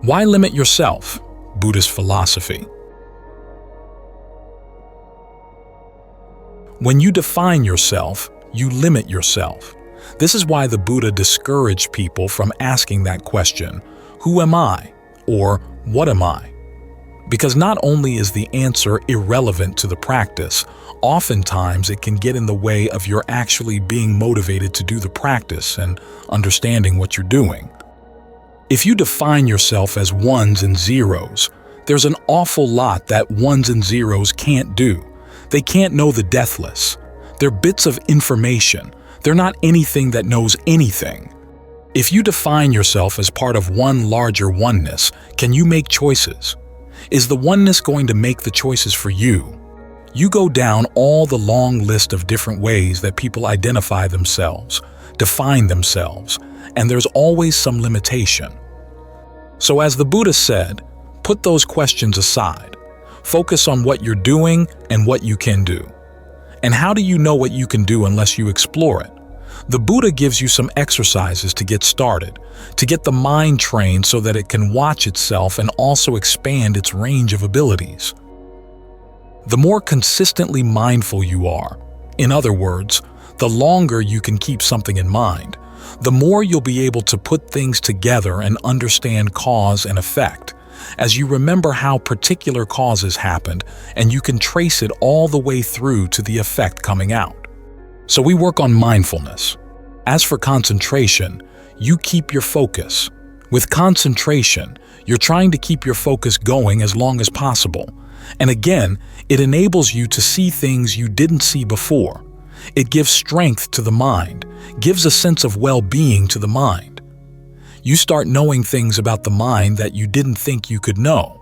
Why limit yourself? Buddhist philosophy. When you define yourself, you limit yourself. This is why the Buddha discouraged people from asking that question, who am I? Or what am I? Because not only is the answer irrelevant to the practice, oftentimes it can get in the way of your actually being motivated to do the practice and understanding what you're doing. If you define yourself as ones and zeros, there's an awful lot that ones and zeros can't do. They can't know the deathless. They're bits of information. They're not anything that knows anything. If you define yourself as part of one larger oneness, can you make choices? Is the oneness going to make the choices for you? You go down all the long list of different ways that people identify themselves, define themselves, and there's always some limitation. So as the Buddha said, put those questions aside. Focus on what you're doing and what you can do. And how do you know what you can do unless you explore it? The Buddha gives you some exercises to get started, to get the mind trained so that it can watch itself and also expand its range of abilities. The more consistently mindful you are, in other words, the longer you can keep something in mind, the more you'll be able to put things together and understand cause and effect, as you remember how particular causes happened and you can trace it all the way through to the effect coming out. So we work on mindfulness. As for concentration, you keep your focus. With concentration, you're trying to keep your focus going as long as possible. And again, it enables you to see things you didn't see before. It gives strength to the mind, gives a sense of well-being to the mind. You start knowing things about the mind that you didn't think you could know.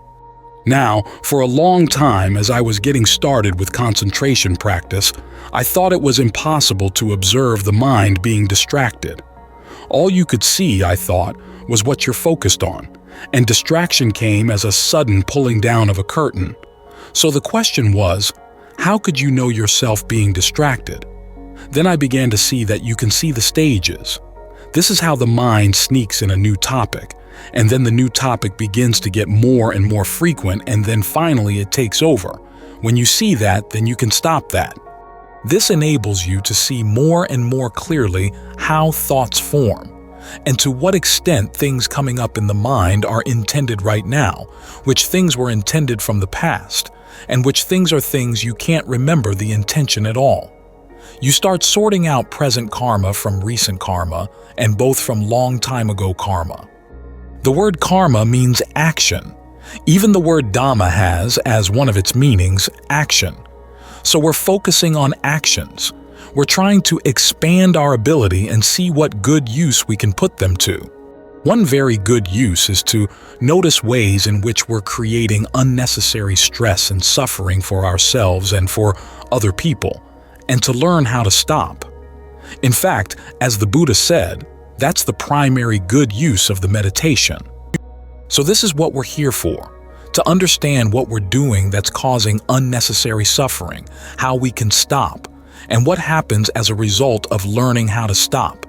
Now, for a long time as I was getting started with concentration practice, I thought it was impossible to observe the mind being distracted. All you could see, I thought, was what you're focused on, and distraction came as a sudden pulling down of a curtain. So the question was, how could you know yourself being distracted? Then I began to see that you can see the stages. This is how the mind sneaks in a new topic, and then the new topic begins to get more and more frequent, and then finally it takes over. When you see that, then you can stop that. This enables you to see more and more clearly how thoughts form, and to what extent things coming up in the mind are intended right now, which things were intended from the past, and which things are things you can't remember the intention at all. You start sorting out present karma from recent karma, and both from long time ago karma. The word karma means action. Even the word Dhamma has, as one of its meanings, action. So we're focusing on actions. We're trying to expand our ability and see what good use we can put them to. One very good use is to notice ways in which we're creating unnecessary stress and suffering for ourselves and for other people, and to learn how to stop. In fact, as the Buddha said, that's the primary good use of the meditation. So this is what we're here for, to understand what we're doing that's causing unnecessary suffering, how we can stop, and what happens as a result of learning how to stop.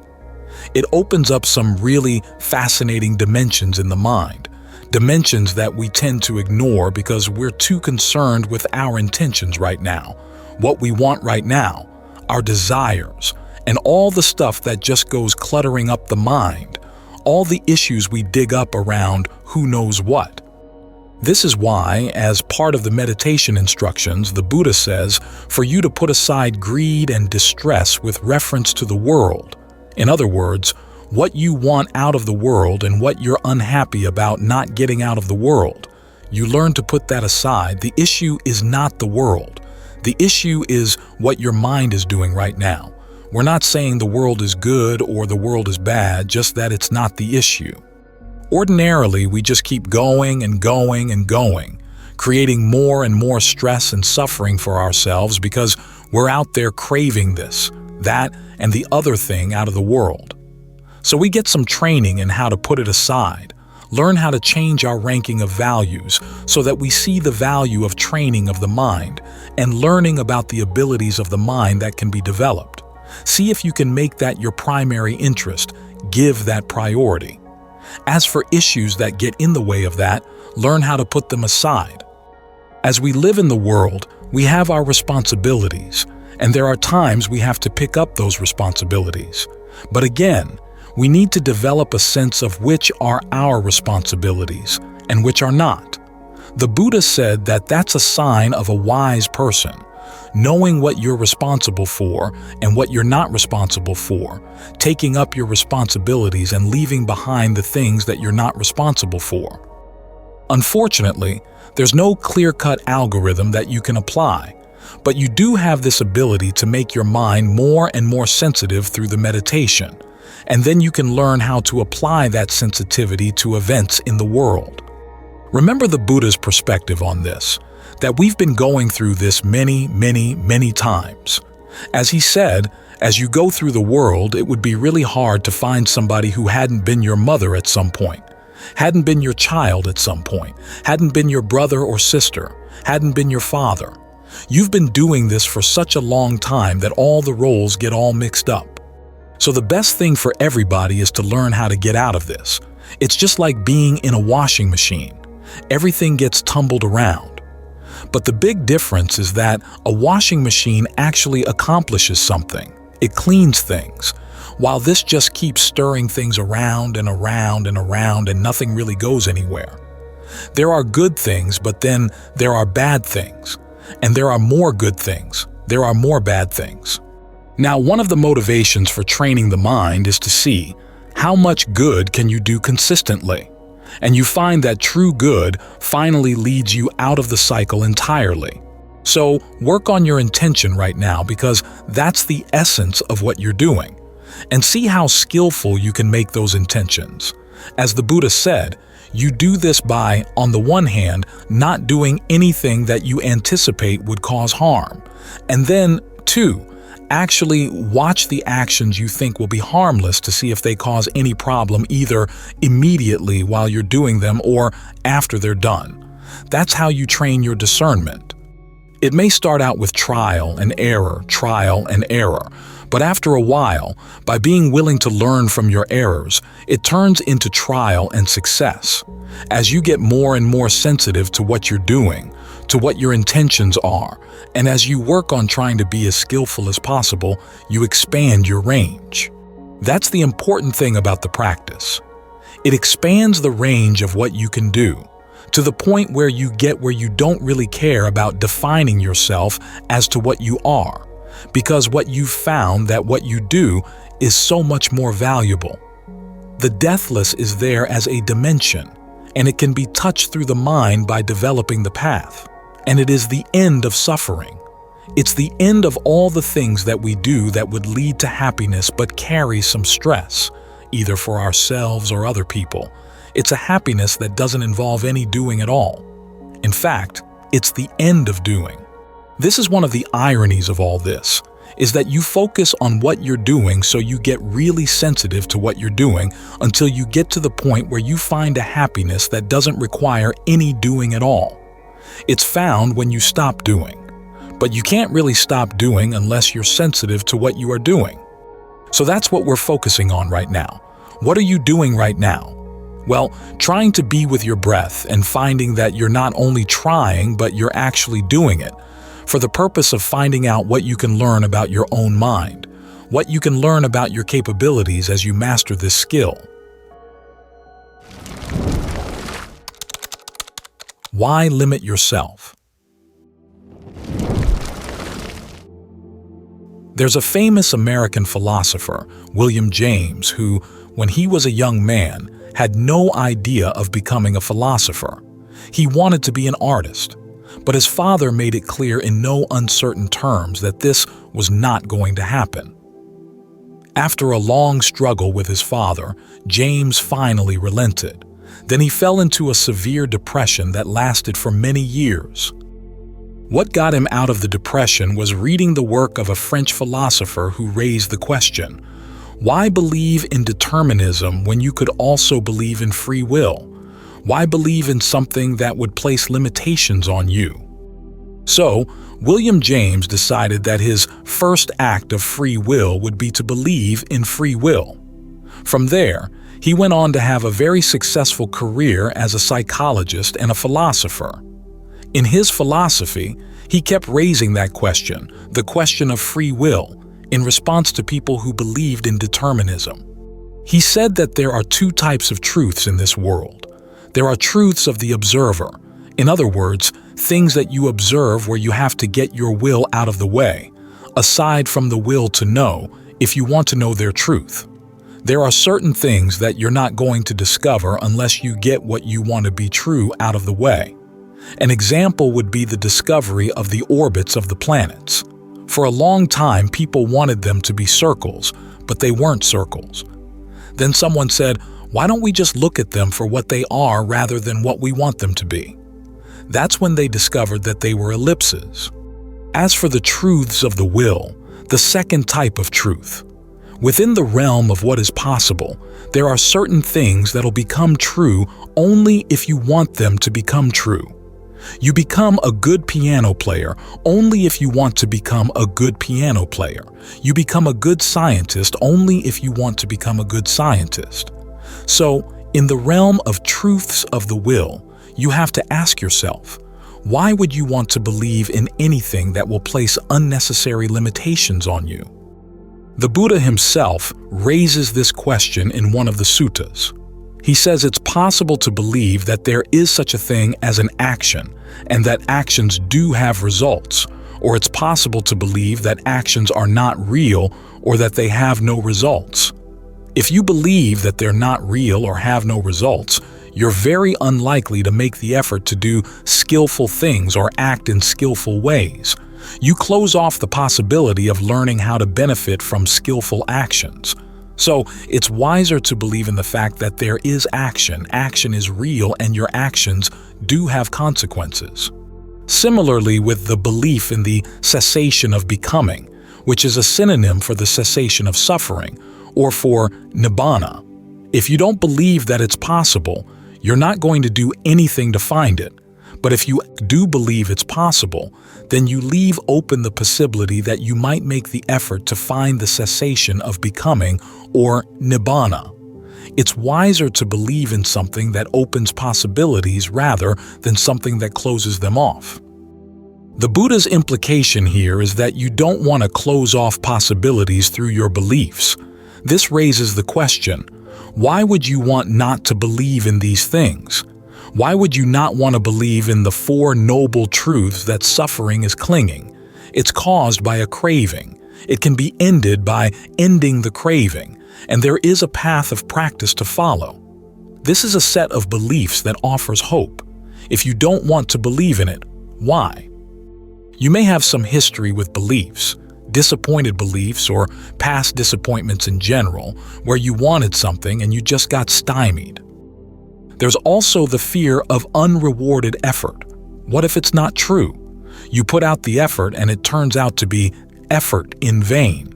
It opens up some really fascinating dimensions in the mind, dimensions that we tend to ignore because we're too concerned with our intentions right now, what we want right now, our desires, and all the stuff that just goes cluttering up the mind, all the issues we dig up around who knows what. This is why, as part of the meditation instructions, the Buddha says for you to put aside greed and distress with reference to the world. In other words, what you want out of the world and what you're unhappy about not getting out of the world. You learn to put that aside. The issue is not the world. The issue is what your mind is doing right now. We're not saying the world is good or the world is bad, just that it's not the issue. Ordinarily, we just keep going and going and going, creating more and more stress and suffering for ourselves because we're out there craving this, that, and the other thing out of the world. So we get some training in how to put it aside, learn how to change our ranking of values so that we see the value of training of the mind and learning about the abilities of the mind that can be developed. See if you can make that your primary interest, give that priority. As for issues that get in the way of that, learn how to put them aside. As we live in the world, we have our responsibilities, and there are times we have to pick up those responsibilities. But again, we need to develop a sense of which are our responsibilities and which are not. The Buddha said that that's a sign of a wise person, knowing what you're responsible for and what you're not responsible for, taking up your responsibilities and leaving behind the things that you're not responsible for. Unfortunately, there's no clear-cut algorithm that you can apply, but you do have this ability to make your mind more and more sensitive through the meditation, and then you can learn how to apply that sensitivity to events in the world. Remember the Buddha's perspective on this, that we've been going through this many times. As he said, as you go through the world, it would be really hard to find somebody who hadn't been your mother at some point, hadn't been your child at some point, hadn't been your brother or sister, hadn't been your father. You've been doing this for such a long time that all the roles get all mixed up. So the best thing for everybody is to learn how to get out of this. It's just like being in a washing machine. Everything gets tumbled around. But the big difference is that a washing machine actually accomplishes something. It cleans things, while this just keeps stirring things around and around and around and nothing really goes anywhere. There are good things, but then there are bad things. And there are more good things. There are more bad things. Now, one of the motivations for training the mind is to see how much good can you do consistently. And you find that true good finally leads you out of the cycle entirely. So work on your intention right now, because that's the essence of what you're doing. And see how skillful you can make those intentions. As the Buddha said, you do this by, on the one hand, not doing anything that you anticipate would cause harm. And then, two, actually watch the actions you think will be harmless to see if they cause any problem either immediately while you're doing them or after they're done. That's how you train your discernment. It may start out with trial and error, but after a while, by being willing to learn from your errors, it turns into trial and success. As you get more and more sensitive to what you're doing, to what your intentions are, and as you work on trying to be as skillful as possible, you expand your range. That's the important thing about the practice. It expands the range of what you can do, to the point where you get where you don't really care about defining yourself as to what you are, because what you've found that what you do is so much more valuable. The deathless is there as a dimension, and it can be touched through the mind by developing the path. And it is the end of suffering. It's the end of all the things that we do that would lead to happiness but carry some stress, either for ourselves or other people. It's a happiness that doesn't involve any doing at all. In fact, it's the end of doing. This is one of the ironies of all this, is that you focus on what you're doing so you get really sensitive to what you're doing until you get to the point where you find a happiness that doesn't require any doing at all. It's found when you stop doing. But you can't really stop doing unless you're sensitive to what you are doing. So that's what we're focusing on right now. What are you doing right now? Well, trying to be with your breath and finding that you're not only trying, but you're actually doing it, for the purpose of finding out what you can learn about your own mind, what you can learn about your capabilities as you master this skill. Why limit yourself? There's a famous American philosopher, William James, who, when he was a young man, had no idea of becoming a philosopher. He wanted to be an artist, but his father made it clear in no uncertain terms that this was not going to happen. After a long struggle with his father, James finally relented. Then he fell into a severe depression that lasted for many years. What got him out of the depression was reading the work of a French philosopher who raised the question, why believe in determinism when you could also believe in free will? Why believe in something that would place limitations on you? So, William James decided that his first act of free will would be to believe in free will. From there, He went on to have a very successful career as a psychologist and a philosopher. In his philosophy, he kept raising that question, the question of free will, in response to people who believed in determinism. He said that there are two types of truths in this world. There are truths of the observer. In other words, things that you observe where you have to get your will out of the way, aside from the will to know, if you want to know their truth. There are certain things that you're not going to discover unless you get what you want to be true out of the way. An example would be the discovery of the orbits of the planets. For a long time, people wanted them to be circles, but they weren't circles. Then someone said, why don't we just look at them for what they are rather than what we want them to be? That's when they discovered that they were ellipses. As for the truths of the will, the second type of truth, within the realm of what is possible, there are certain things that'll become true only if you want them to become true. You become a good piano player only if you want to become a good piano player. You become a good scientist only if you want to become a good scientist. So, in the realm of truths of the will, you have to ask yourself, why would you want to believe in anything that will place unnecessary limitations on you? The Buddha himself raises this question in one of the suttas. He says it's possible to believe that there is such a thing as an action, and that actions do have results, or it's possible to believe that actions are not real or that they have no results. If you believe that they're not real or have no results, you're very unlikely to make the effort to do skillful things or act in skillful ways. You close off the possibility of learning how to benefit from skillful actions. So, it's wiser to believe in the fact that there is action is real, and your actions do have consequences. Similarly with the belief in the cessation of becoming, which is a synonym for the cessation of suffering, or for nibbana. If you don't believe that it's possible, you're not going to do anything to find it. But if you do believe it's possible, then you leave open the possibility that you might make the effort to find the cessation of becoming, or nibbana. It's wiser to believe in something that opens possibilities rather than something that closes them off. The Buddha's implication here is that you don't want to close off possibilities through your beliefs. This raises the question, why would you want not to believe in these things? Why would you not want to believe in the four noble truths that suffering is clinging? It's caused by a craving. It can be ended by ending the craving, and there is a path of practice to follow. This is a set of beliefs that offers hope. If you don't want to believe in it, why? You may have some history with beliefs, disappointed beliefs or past disappointments in general, where you wanted something and you just got stymied. There's also the fear of unrewarded effort. What if it's not true? You put out the effort and it turns out to be effort in vain.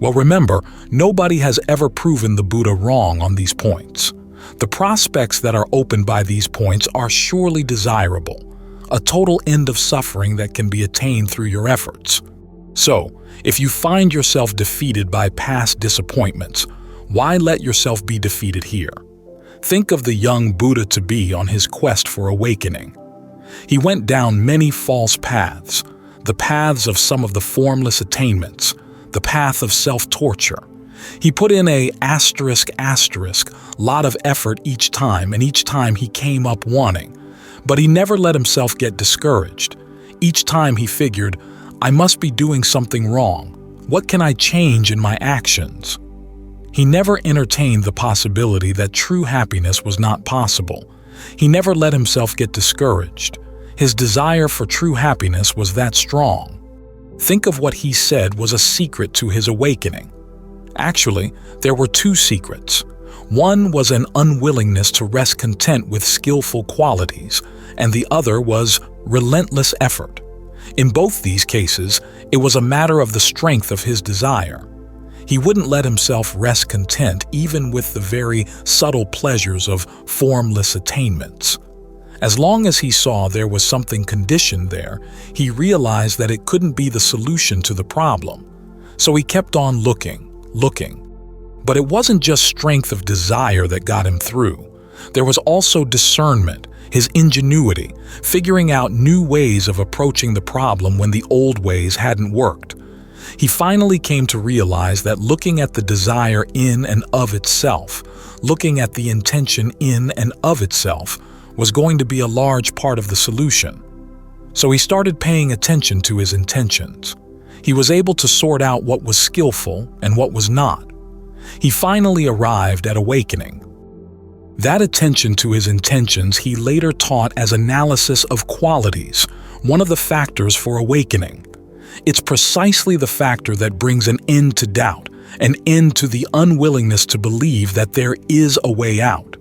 Well, remember, nobody has ever proven the Buddha wrong on these points. The prospects that are opened by these points are surely desirable, a total end of suffering that can be attained through your efforts. So, if you find yourself defeated by past disappointments, why let yourself be defeated here? Think of the young Buddha-to-be on his quest for awakening. He went down many false paths, the paths of some of the formless attainments, the path of self-torture. He put in a lot of effort each time, and each time he came up wanting. But he never let himself get discouraged. Each time he figured, I must be doing something wrong. What can I change in my actions? He never entertained the possibility that true happiness was not possible. He never let himself get discouraged. His desire for true happiness was that strong. Think of what he said was a secret to his awakening. Actually, there were two secrets. One was an unwillingness to rest content with skillful qualities, and the other was relentless effort. In both these cases, it was a matter of the strength of his desire. He wouldn't let himself rest content even with the very subtle pleasures of formless attainments. As long as he saw there was something conditioned there, he realized that it couldn't be the solution to the problem. So he kept on looking. But it wasn't just strength of desire that got him through. There was also discernment, his ingenuity, figuring out new ways of approaching the problem when the old ways hadn't worked. He finally came to realize that looking at the desire in and of itself, looking at the intention in and of itself, was going to be a large part of the solution. So he started paying attention to his intentions. He was able to sort out what was skillful and what was not. He finally arrived at awakening. That attention to his intentions he later taught as analysis of qualities, one of the factors for awakening. It's precisely the factor that brings an end to doubt, an end to the unwillingness to believe that there is a way out.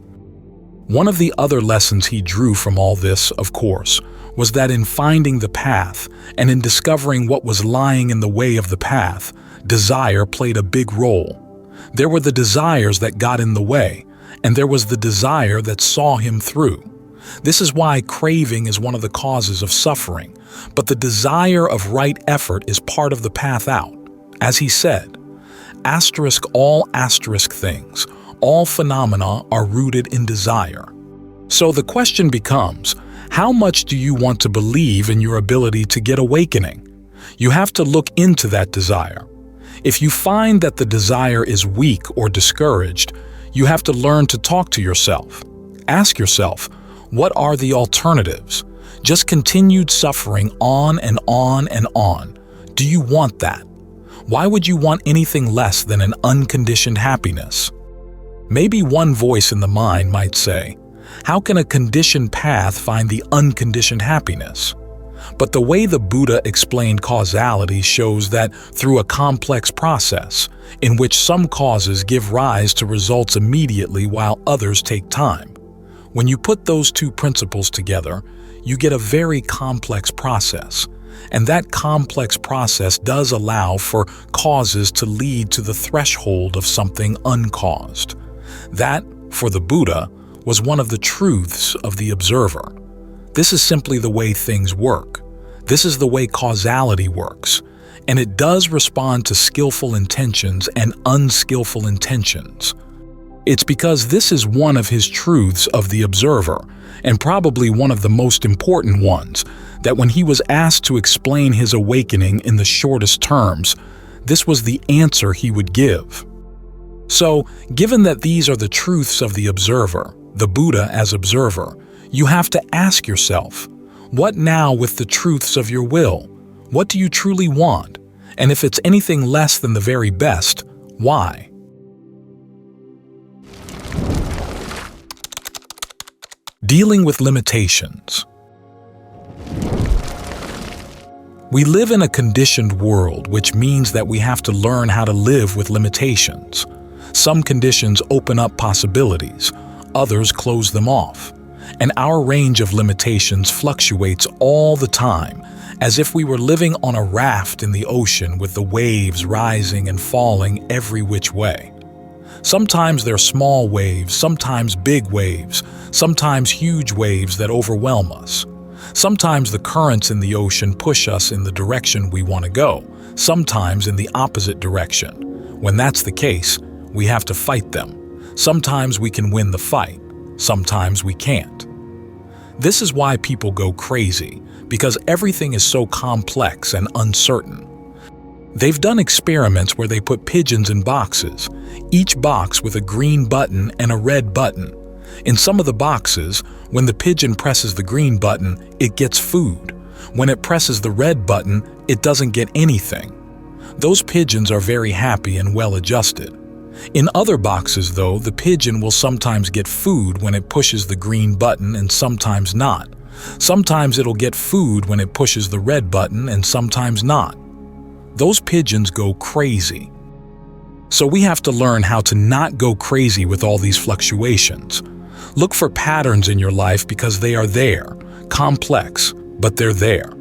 One of the other lessons he drew from all this, of course, was that in finding the path and in discovering what was lying in the way of the path, desire played a big role. There were the desires that got in the way, and there was the desire that saw him through. This is why craving is one of the causes of suffering, but the desire of right effort is part of the path out. As he said, all things, all phenomena are rooted in desire. So the question becomes, how much do you want to believe in your ability to get awakening? You have to look into that desire. If you find that the desire is weak or discouraged, you have to learn to talk to yourself. Ask yourself, what are the alternatives? Just continued suffering on and on and on. Do you want that? Why would you want anything less than an unconditioned happiness? Maybe one voice in the mind might say, how can a conditioned path find the unconditioned happiness? But the way the Buddha explained causality shows that through a complex process, in which some causes give rise to results immediately while others take time. When you put those two principles together, you get a very complex process. And that complex process does allow for causes to lead to the threshold of something uncaused. That, for the Buddha, was one of the truths of the observer. This is simply the way things work. This is the way causality works. And it does respond to skillful intentions and unskillful intentions. It's because this is one of his truths of the observer, and probably one of the most important ones, that when he was asked to explain his awakening in the shortest terms, this was the answer he would give. So, given that these are the truths of the observer, the Buddha as observer, you have to ask yourself, what now with the truths of your will? What do you truly want? And if it's anything less than the very best, why? Dealing with limitations. We live in a conditioned world, which means that we have to learn how to live with limitations. Some conditions open up possibilities, others close them off. And our range of limitations fluctuates all the time, as if we were living on a raft in the ocean with the waves rising and falling every which way. Sometimes they're small waves, sometimes big waves, sometimes huge waves that overwhelm us. Sometimes the currents in the ocean push us in the direction we want to go, sometimes in the opposite direction. When that's the case, we have to fight them. Sometimes we can win the fight, sometimes we can't. This is why people go crazy, because everything is so complex and uncertain. They've done experiments where they put pigeons in boxes, each box with a green button and a red button. In some of the boxes, when the pigeon presses the green button, it gets food. When it presses the red button, it doesn't get anything. Those pigeons are very happy and well-adjusted. In other boxes, though, the pigeon will sometimes get food when it pushes the green button and sometimes not. Sometimes it'll get food when it pushes the red button and sometimes not. Those pigeons go crazy. So we have to learn how to not go crazy with all these fluctuations. Look for patterns in your life because they are there, complex, but they're there.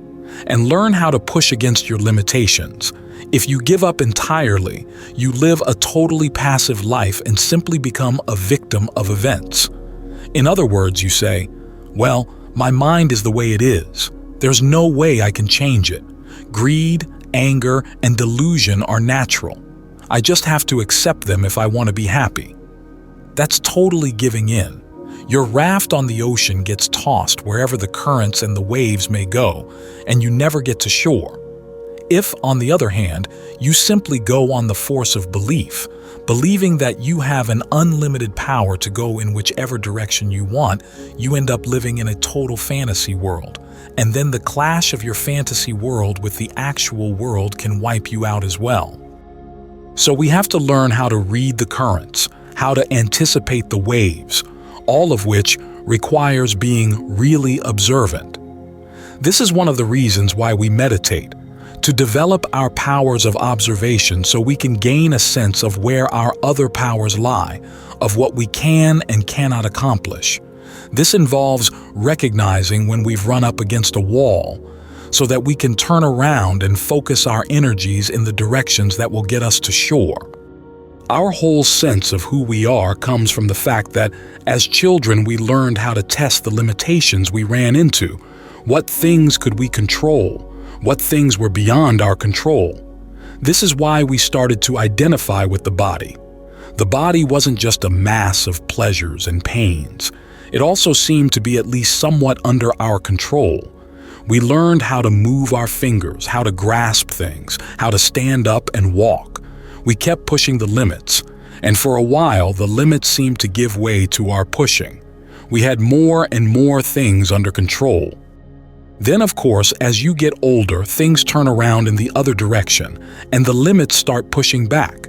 And learn how to push against your limitations. If you give up entirely, you live a totally passive life and simply become a victim of events. In other words, you say, well, my mind is the way it is. There's no way I can change it. Greed, anger, and delusion are natural. I just have to accept them if I want to be happy. That's totally giving in. Your raft on the ocean gets tossed wherever the currents and the waves may go, and you never get to shore. If, on the other hand, you simply go on the force of belief, believing that you have an unlimited power to go in whichever direction you want, you end up living in a total fantasy world. And then the clash of your fantasy world with the actual world can wipe you out as well. So we have to learn how to read the currents, how to anticipate the waves, all of which requires being really observant. This is one of the reasons why we meditate, to develop our powers of observation so we can gain a sense of where our other powers lie, of what we can and cannot accomplish. This involves recognizing when we've run up against a wall, so that we can turn around and focus our energies in the directions that will get us to shore. Our whole sense of who we are comes from the fact that, as children, we learned how to test the limitations we ran into. What things could we control? What things were beyond our control? This is why we started to identify with the body. The body wasn't just a mass of pleasures and pains. It also seemed to be at least somewhat under our control. We learned how to move our fingers, how to grasp things, how to stand up and walk. We kept pushing the limits, and for a while the limits seemed to give way to our pushing. We had more and more things under control. Then, of course, as you get older, things turn around in the other direction, and the limits start pushing back.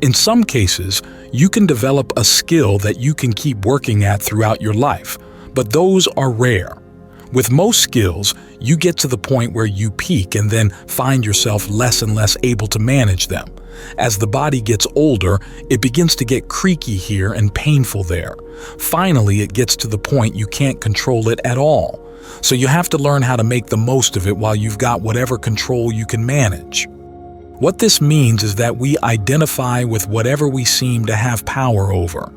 In some cases, you can develop a skill that you can keep working at throughout your life, but those are rare. With most skills, you get to the point where you peak and then find yourself less and less able to manage them. As the body gets older, it begins to get creaky here and painful there. Finally, it gets to the point you can't control it at all. So you have to learn how to make the most of it while you've got whatever control you can manage. What this means is that we identify with whatever we seem to have power over.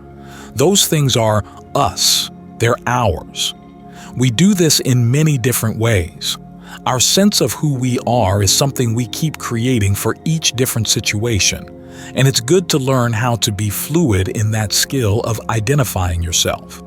Those things are us. They're ours. We do this in many different ways. Our sense of who we are is something we keep creating for each different situation, and it's good to learn how to be fluid in that skill of identifying yourself.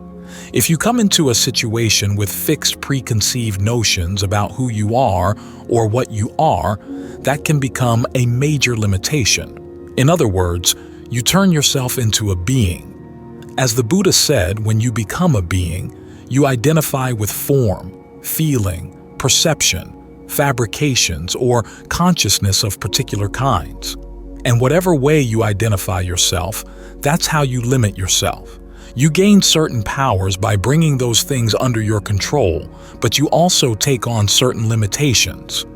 If you come into a situation with fixed preconceived notions about who you are or what you are, that can become a major limitation. In other words, you turn yourself into a being. As the Buddha said, when you become a being, you identify with form, feeling, perception, fabrications, or consciousness of particular kinds. And whatever way you identify yourself, that's how you limit yourself. You gain certain powers by bringing those things under your control, but you also take on certain limitations.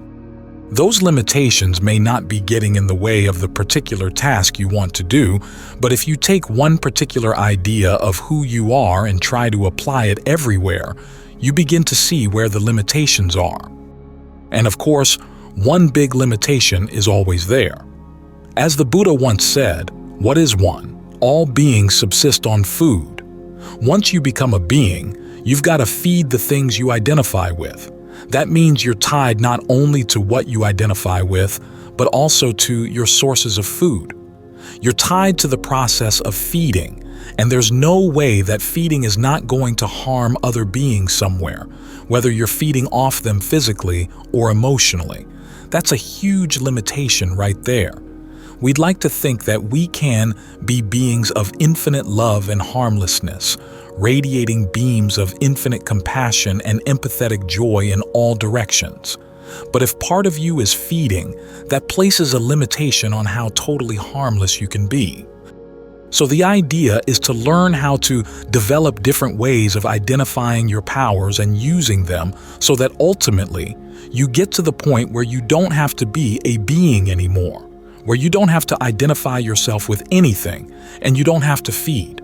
Those limitations may not be getting in the way of the particular task you want to do, but if you take one particular idea of who you are and try to apply it everywhere, you begin to see where the limitations are. And of course, one big limitation is always there. As the Buddha once said, "What is one? All beings subsist on food." Once you become a being, you've got to feed the things you identify with. That means you're tied not only to what you identify with, but also to your sources of food. You're tied to the process of feeding, and there's no way that feeding is not going to harm other beings somewhere, whether you're feeding off them physically or emotionally. That's a huge limitation right there. We'd like to think that we can be beings of infinite love and harmlessness, radiating beams of infinite compassion and empathetic joy in all directions. But if part of you is feeding, that places a limitation on how totally harmless you can be. So the idea is to learn how to develop different ways of identifying your powers and using them so that ultimately you get to the point where you don't have to be a being anymore, where you don't have to identify yourself with anything and you don't have to feed.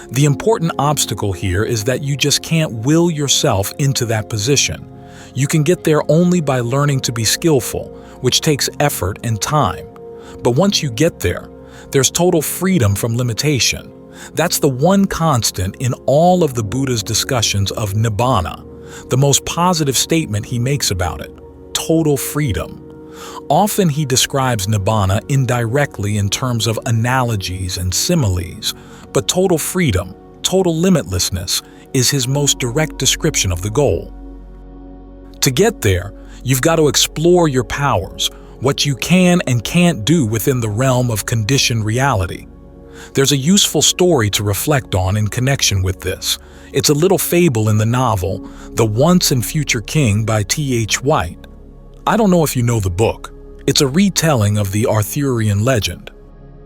The important obstacle here is that you just can't will yourself into that position. You can get there only by learning to be skillful, which takes effort and time. But once you get there, there's total freedom from limitation. That's the one constant in all of the Buddha's discussions of nibbana, the most positive statement he makes about it: total freedom. Often he describes nibbana indirectly in terms of analogies and similes, but total freedom, total limitlessness, is his most direct description of the goal. To get there, you've got to explore your powers, what you can and can't do within the realm of conditioned reality. There's a useful story to reflect on in connection with this. It's a little fable in the novel, The Once and Future King by T.H. White. I don't know if you know the book. It's a retelling of the Arthurian legend.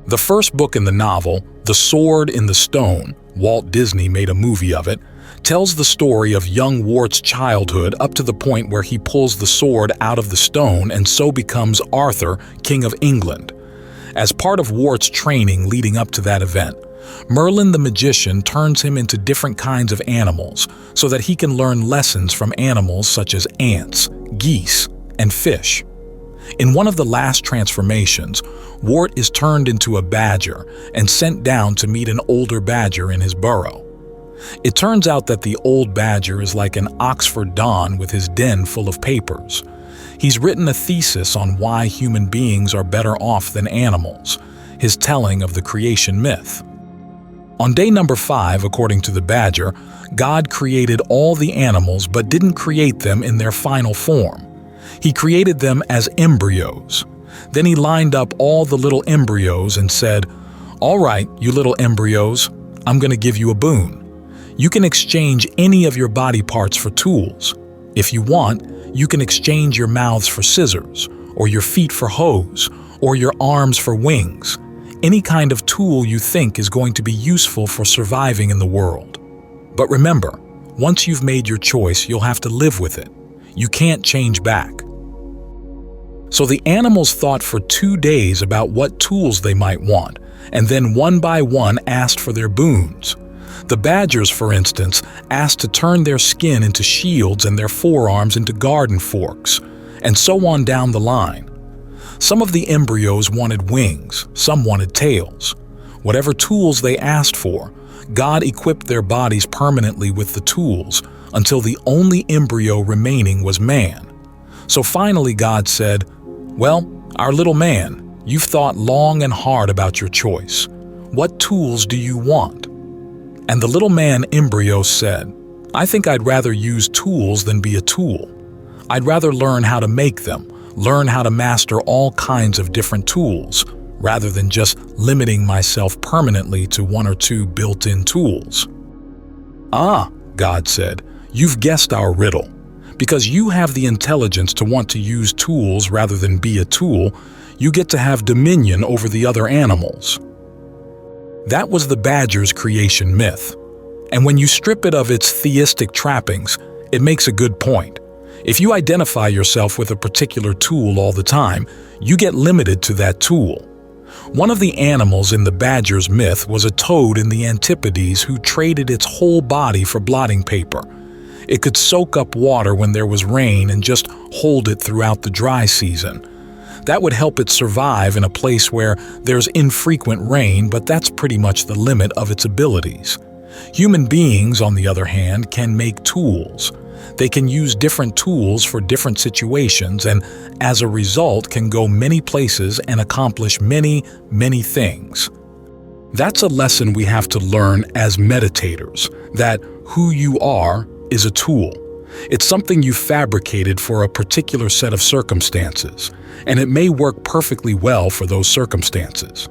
The first book in the novel, The Sword in the Stone, Walt Disney made a movie of it, tells the story of young Wart's childhood up to the point where he pulls the sword out of the stone and so becomes Arthur, King of England. As part of Wart's training leading up to that event, Merlin the magician turns him into different kinds of animals so that he can learn lessons from animals such as ants, geese, and fish. In one of the last transformations, Wart is turned into a badger and sent down to meet an older badger in his burrow. It turns out that the old badger is like an Oxford Don with his den full of papers. He's written a thesis on why human beings are better off than animals, his telling of the creation myth. On day number 5, according to the badger, God created all the animals but didn't create them in their final form. He created them as embryos. Then he lined up all the little embryos and said, "All right, you little embryos, I'm going to give you a boon. You can exchange any of your body parts for tools. If you want, you can exchange your mouths for scissors, or your feet for hose, or your arms for wings. Any kind of tool you think is going to be useful for surviving in the world. But remember, once you've made your choice, you'll have to live with it. You can't change back." So the animals thought for 2 days about what tools they might want, and then one by one asked for their boons. The badgers, for instance, asked to turn their skin into shields and their forearms into garden forks, and so on down the line. Some of the embryos wanted wings, some wanted tails. Whatever tools they asked for, God equipped their bodies permanently with the tools until the only embryo remaining was man. So finally God said, "Well, our little man, you've thought long and hard about your choice. What tools do you want?" And the little man embryo said, "I think I'd rather use tools than be a tool. I'd rather learn how to make them, learn how to master all kinds of different tools, rather than just limiting myself permanently to 1 or 2 built-in tools." "Ah," God said, "you've guessed our riddle. Because you have the intelligence to want to use tools rather than be a tool, you get to have dominion over the other animals." That was the badger's creation myth. And when you strip it of its theistic trappings, it makes a good point. If you identify yourself with a particular tool all the time, you get limited to that tool. One of the animals in the badger's myth was a toad in the Antipodes who traded its whole body for blotting paper. It could soak up water when there was rain and just hold it throughout the dry season. That would help it survive in a place where there's infrequent rain, but that's pretty much the limit of its abilities. Human beings, on the other hand, can make tools. They can use different tools for different situations and, as a result, can go many places and accomplish many, many things. That's a lesson we have to learn as meditators, that who you are is a tool. It's something you fabricated for a particular set of circumstances, and it may work perfectly well for those circumstances.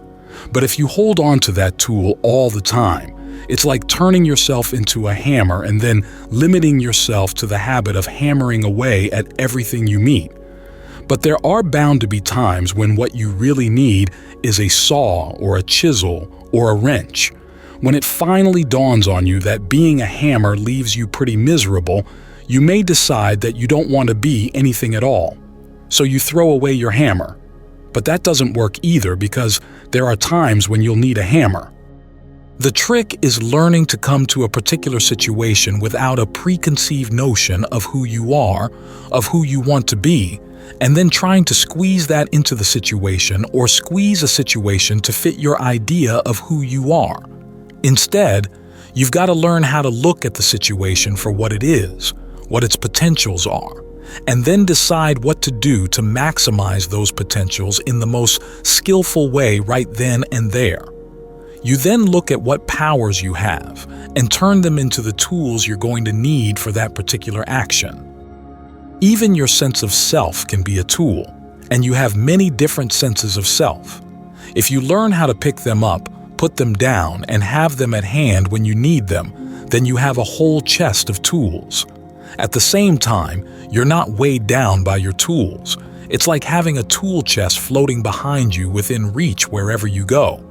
But if you hold on to that tool all the time, it's like turning yourself into a hammer and then limiting yourself to the habit of hammering away at everything you meet. But there are bound to be times when what you really need is a saw or a chisel or a wrench. When it finally dawns on you that being a hammer leaves you pretty miserable, you may decide that you don't want to be anything at all. So you throw away your hammer. But that doesn't work either because there are times when you'll need a hammer. The trick is learning to come to a particular situation without a preconceived notion of who you are, of who you want to be, and then trying to squeeze that into the situation or squeeze a situation to fit your idea of who you are. Instead, you've got to learn how to look at the situation for what it is, what its potentials are, and then decide what to do to maximize those potentials in the most skillful way right then and there. You then look at what powers you have and turn them into the tools you're going to need for that particular action. Even your sense of self can be a tool, and you have many different senses of self. If you learn how to pick them up, put them down, and have them at hand when you need them, then you have a whole chest of tools. At the same time, you're not weighed down by your tools. It's like having a tool chest floating behind you within reach wherever you go.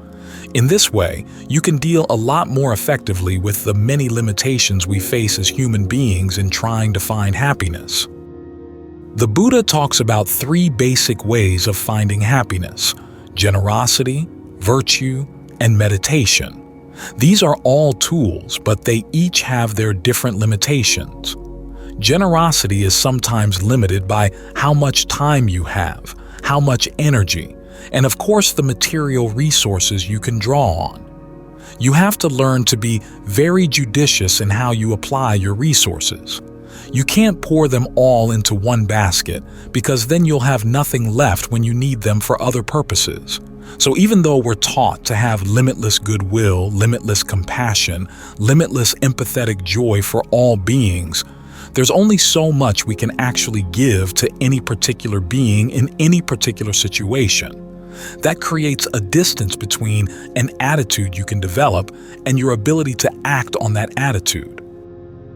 In this way, you can deal a lot more effectively with the many limitations we face as human beings in trying to find happiness. The Buddha talks about 3 basic ways of finding happiness: generosity, virtue, and meditation. These are all tools, but they each have their different limitations. Generosity is sometimes limited by how much time you have, how much energy, and of course the material resources you can draw on. You have to learn to be very judicious in how you apply your resources. You can't pour them all into one basket, because then you'll have nothing left when you need them for other purposes. So even though we're taught to have limitless goodwill, limitless compassion, limitless empathetic joy for all beings, there's only so much we can actually give to any particular being in any particular situation. That creates a distance between an attitude you can develop and your ability to act on that attitude.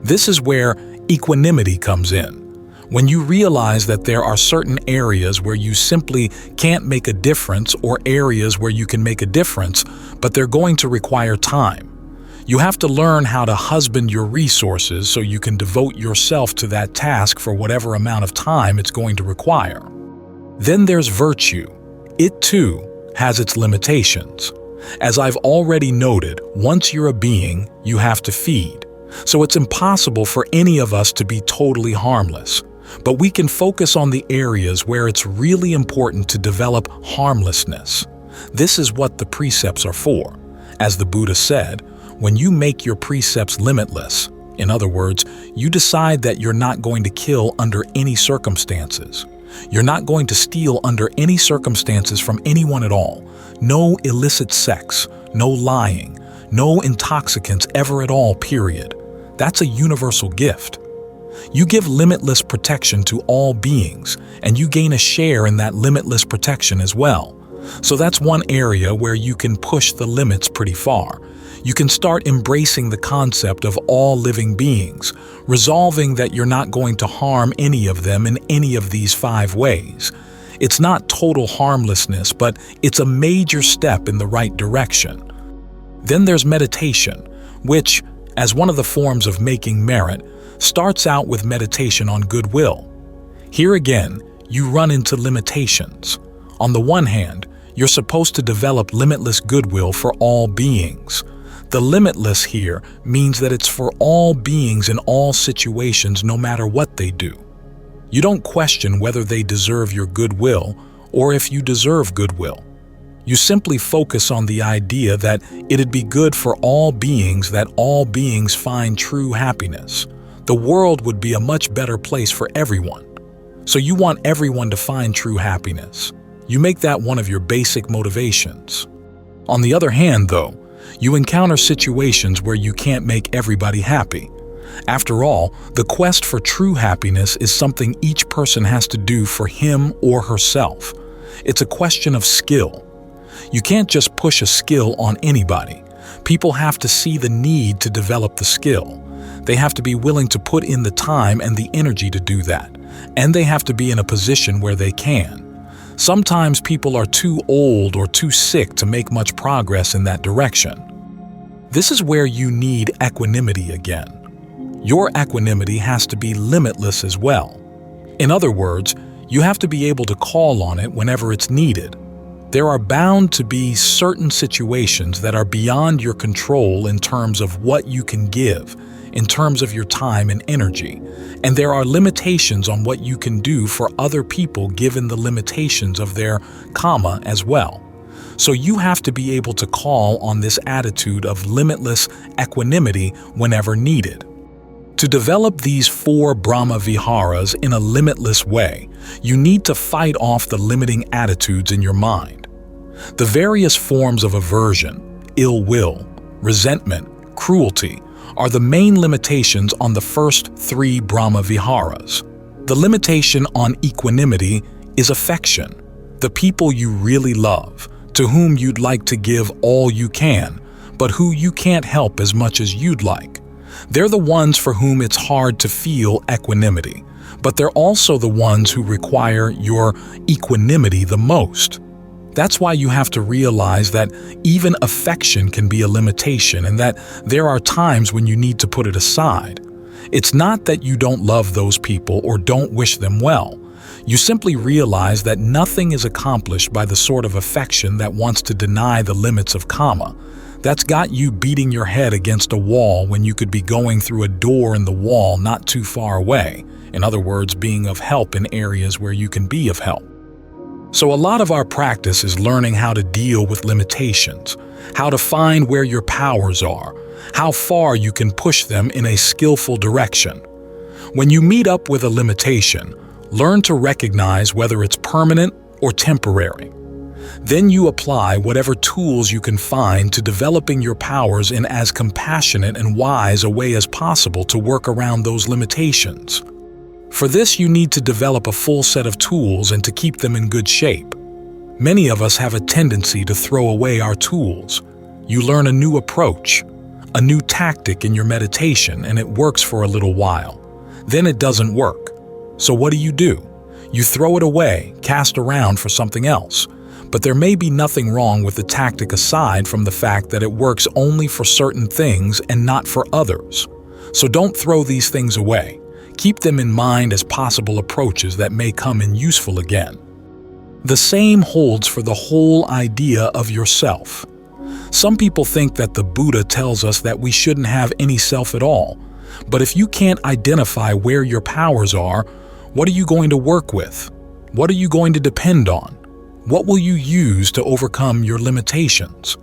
This is where equanimity comes in. When you realize that there are certain areas where you simply can't make a difference, or areas where you can make a difference, but they're going to require time. You have to learn how to husband your resources so you can devote yourself to that task for whatever amount of time it's going to require. Then there's virtue. It too has its limitations. As I've already noted, once you're a being, you have to feed. So it's impossible for any of us to be totally harmless. But we can focus on the areas where it's really important to develop harmlessness. This is what the precepts are for. As the Buddha said, when you make your precepts limitless, in other words, you decide that you're not going to kill under any circumstances. You're not going to steal under any circumstances from anyone at all. No illicit sex, no lying, no intoxicants ever at all, period. That's a universal gift. You give limitless protection to all beings, and you gain a share in that limitless protection as well. So that's one area where you can push the limits pretty far. You can start embracing the concept of all living beings, resolving that you're not going to harm any of them in any of these 5 ways. It's not total harmlessness, but it's a major step in the right direction. Then there's meditation, which, as one of the forms of making merit, starts out with meditation on goodwill. Here again, you run into limitations. On the one hand, you're supposed to develop limitless goodwill for all beings. The limitless here means that it's for all beings in all situations, no matter what they do. You don't question whether they deserve your goodwill or if you deserve goodwill. You simply focus on the idea that it'd be good for all beings that all beings find true happiness. The world would be a much better place for everyone. So you want everyone to find true happiness. You make that one of your basic motivations. On the other hand, though, you encounter situations where you can't make everybody happy. After all, the quest for true happiness is something each person has to do for him or herself. It's a question of skill. You can't just push a skill on anybody. People have to see the need to develop the skill. They have to be willing to put in the time and the energy to do that, and they have to be in a position where they can. Sometimes people are too old or too sick to make much progress in that direction. This is where you need equanimity again. Your equanimity has to be limitless as well. In other words, you have to be able to call on it whenever it's needed. There are bound to be certain situations that are beyond your control in terms of what you can give, in terms of your time and energy, and there are limitations on what you can do for other people given the limitations of their karma as well. So you have to be able to call on this attitude of limitless equanimity whenever needed. To develop these 4 Brahma Viharas in a limitless way, you need to fight off the limiting attitudes in your mind. The various forms of aversion, ill will, resentment, cruelty are the main limitations on the first 3 Brahma Viharas. The limitation on equanimity is affection, the people you really love, to whom you'd like to give all you can, but who you can't help as much as you'd like. They're the ones for whom it's hard to feel equanimity, but they're also the ones who require your equanimity the most. That's why you have to realize that even affection can be a limitation and that there are times when you need to put it aside. It's not that you don't love those people or don't wish them well. You simply realize that nothing is accomplished by the sort of affection that wants to deny the limits of karma. That's got you beating your head against a wall when you could be going through a door in the wall not too far away. In other words, being of help in areas where you can be of help. So a lot of our practice is learning how to deal with limitations, how to find where your powers are, how far you can push them in a skillful direction. When you meet up with a limitation, learn to recognize whether it's permanent or temporary. Then you apply whatever tools you can find to developing your powers in as compassionate and wise a way as possible to work around those limitations. For this, you need to develop a full set of tools and to keep them in good shape. Many of us have a tendency to throw away our tools. You learn a new approach, a new tactic in your meditation, and it works for a little while. Then it doesn't work. So what do? You throw it away, cast around for something else. But there may be nothing wrong with the tactic aside from the fact that it works only for certain things and not for others. So don't throw these things away. Keep them in mind as possible approaches that may come in useful again. The same holds for the whole idea of yourself. Some people think that the Buddha tells us that we shouldn't have any self at all. But if you can't identify where your powers are, what are you going to work with? What are you going to depend on? What will you use to overcome your limitations?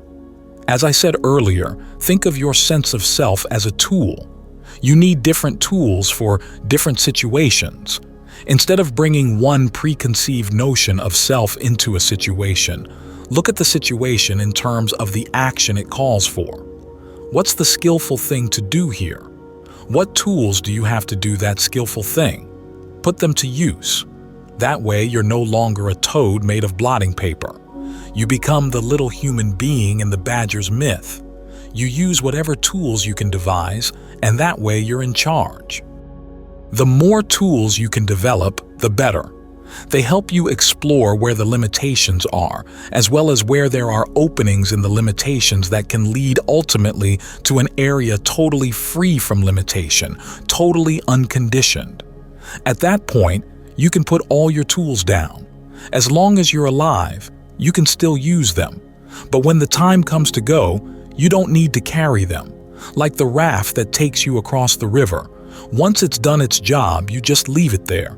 As I said earlier, think of your sense of self as a tool. You need different tools for different situations. Instead of bringing one preconceived notion of self into a situation, look at the situation in terms of the action it calls for. What's the skillful thing to do here? What tools do you have to do that skillful thing? Put them to use. That way, you're no longer a toad made of blotting paper. You become the little human being in the badger's myth. You use whatever tools you can devise, and that way you're in charge. The more tools you can develop, the better. They help you explore where the limitations are, as well as where there are openings in the limitations that can lead ultimately to an area totally free from limitation, totally unconditioned. At that point, you can put all your tools down. As long as you're alive, you can still use them. But when the time comes to go, you don't need to carry them. Like the raft that takes you across the river. Once it's done its job, you just leave it there.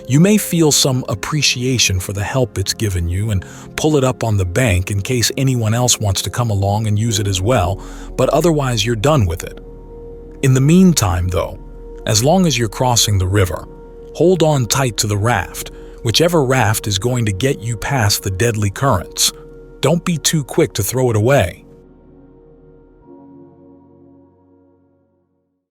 You may feel some appreciation for the help it's given you and pull it up on the bank in case anyone else wants to come along and use it as well, but otherwise you're done with it. In the meantime, though, as long as you're crossing the river, hold on tight to the raft, whichever raft is going to get you past the deadly currents. Don't be too quick to throw it away.